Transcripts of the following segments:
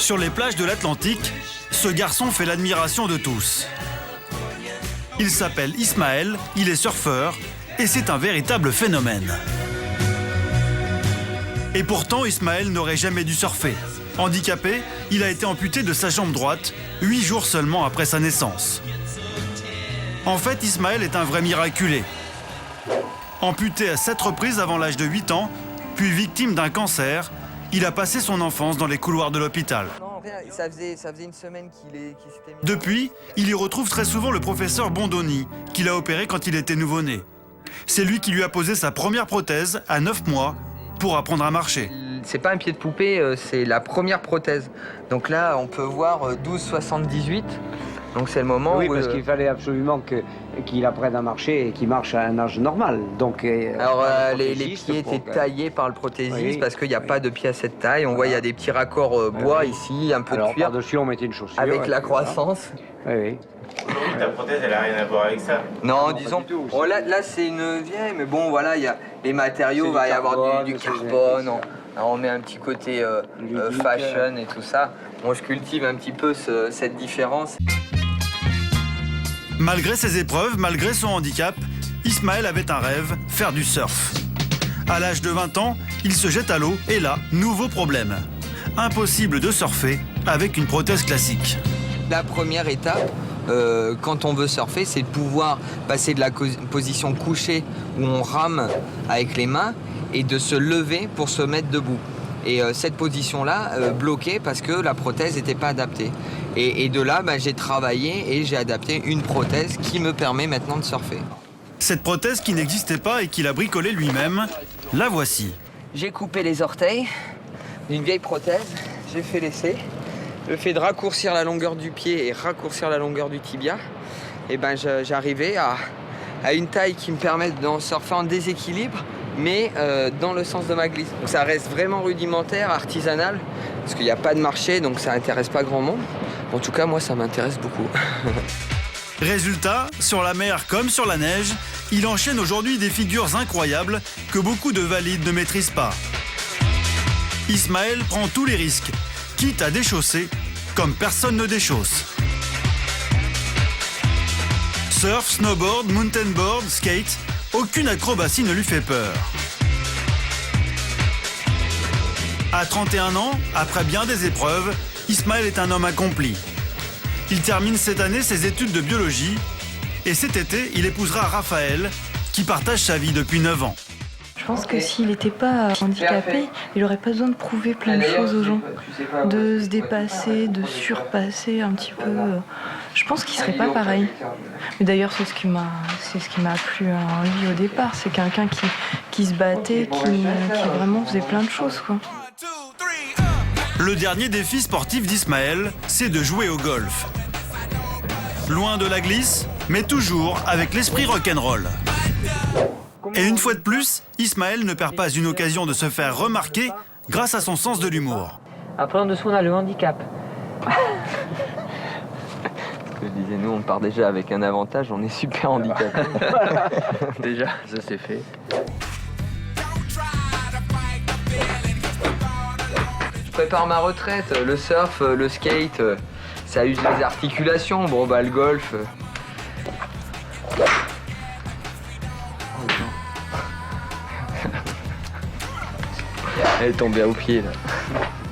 Sur les plages de l'Atlantique, ce garçon fait l'admiration de tous. Il s'appelle Ismaël, il est surfeur et c'est un véritable phénomène. Et pourtant, Ismaël n'aurait jamais dû surfer. Handicapé, il a été amputé de sa jambe droite 8 jours seulement après sa naissance. En fait, Ismaël est un vrai miraculé. Amputé à 7 reprises avant l'âge de 8 ans, puis victime d'un cancer, il a passé son enfance dans les couloirs de l'hôpital. Ça faisait une semaine qu'il s'était mis... Depuis, il y retrouve très souvent le professeur Bondoni, qu'il a opéré quand il était nouveau-né. C'est lui qui lui a posé sa première prothèse à 9 mois pour apprendre à marcher. C'est pas un pied de poupée, c'est la première prothèse. Donc là, on peut voir 12,78. Donc c'est le moment oui, où... parce qu'il fallait absolument qu'il apprenne à marcher et qu'il marche à un âge normal. Donc, alors les pieds étaient taillés par le prothésiste parce qu'il n'y a pas de pied à cette taille. On voit il y a des petits raccords bois ici, un peu de cuir. Par-dessus, on mettait une chaussure. Avec la croissance. Oui. Ta prothèse, elle n'a rien à voir avec ça. Non, disons, bon, là c'est une vieille, mais bon, voilà, il y a les matériaux, il va y avoir du carbone. On met un petit côté fashion et tout ça. Moi, je cultive un petit peu cette différence. Malgré ses épreuves, malgré son handicap, Ismaël avait un rêve, faire du surf. À l'âge de 20 ans, il se jette à l'eau et là, nouveau problème. Impossible de surfer avec une prothèse classique. La première étape, quand on veut surfer, c'est de pouvoir passer de la position couchée où on rame avec les mains et de se lever pour se mettre debout. Et cette position-là, bloquée parce que la prothèse n'était pas adaptée. Et de là, j'ai travaillé et j'ai adapté une prothèse qui me permet maintenant de surfer. Cette prothèse qui n'existait pas et qu'il a bricolée lui-même, la voici. J'ai coupé les orteils d'une vieille prothèse, j'ai fait l'essai. Le fait de raccourcir la longueur du pied et raccourcir la longueur du tibia, et j'arrivais à une taille qui me permet d'en surfer en déséquilibre, mais dans le sens de ma glisse. Donc ça reste vraiment rudimentaire, artisanal, parce qu'il n'y a pas de marché, donc ça n'intéresse pas grand monde. En tout cas, moi, ça m'intéresse beaucoup. Résultat, sur la mer comme sur la neige, il enchaîne aujourd'hui des figures incroyables que beaucoup de valides ne maîtrisent pas. Ismaël prend tous les risques, quitte à déchausser comme personne ne déchausse. Surf, snowboard, mountainboard, skate, aucune acrobatie ne lui fait peur. À 31 ans, après bien des épreuves, Ismaël est un homme accompli. Il termine cette année ses études de biologie et cet été, il épousera Raphaël, qui partage sa vie depuis 9 ans. Je pense que s'il n'était pas handicapé, il n'aurait pas besoin de prouver plein de choses aux gens, de se dépasser, de surpasser un petit peu. Je pense qu'il ne serait pas pareil. Mais d'ailleurs, c'est ce qui m'a plu en lui au départ. C'est quelqu'un qui se battait, qui vraiment faisait plein de choses, quoi. Le dernier défi sportif d'Ismaël, c'est de jouer au golf. Loin de la glisse, mais toujours avec l'esprit rock'n'roll. Et une fois de plus, Ismaël ne perd pas une occasion de se faire remarquer grâce à son sens de l'humour. Après, en dessous, on a le handicap. Je disais, nous, on part déjà avec un avantage, on est super handicapé. Déjà, ça c'est fait. Je prépare ma retraite, le surf, le skate, ça use les articulations. Bon, le golf... Elle est tombée au pied, là.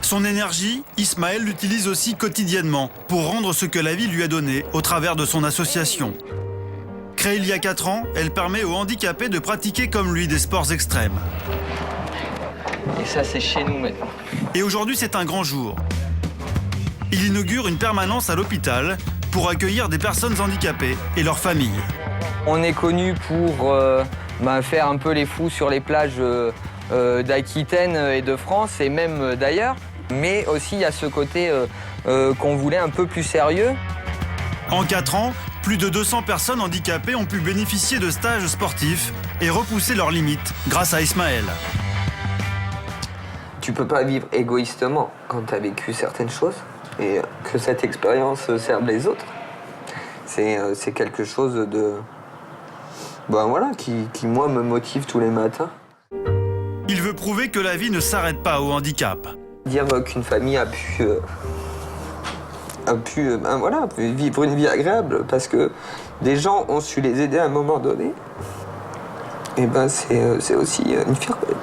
Son énergie, Ismaël l'utilise aussi quotidiennement pour rendre ce que la vie lui a donné au travers de son association. Créée il y a 4 ans, elle permet aux handicapés de pratiquer comme lui des sports extrêmes. Et ça, c'est chez nous maintenant. Et aujourd'hui, c'est un grand jour. Il inaugure une permanence à l'hôpital pour accueillir des personnes handicapées et leurs familles. On est connu pour faire un peu les fous sur les plages d'Aquitaine et de France et même d'ailleurs. Mais aussi, il y a ce côté qu'on voulait un peu plus sérieux. En 4 ans, plus de 200 personnes handicapées ont pu bénéficier de stages sportifs et repousser leurs limites grâce à Ismaël. Tu peux pas vivre égoïstement quand tu as vécu certaines choses et que cette expérience serve les autres. C'est quelque chose de... qui moi me motive tous les matins. Il veut prouver que la vie ne s'arrête pas au handicap. Dire qu'une famille a pu a pu vivre une vie agréable parce que des gens ont su les aider à un moment donné. Et ben c'est aussi une fierté.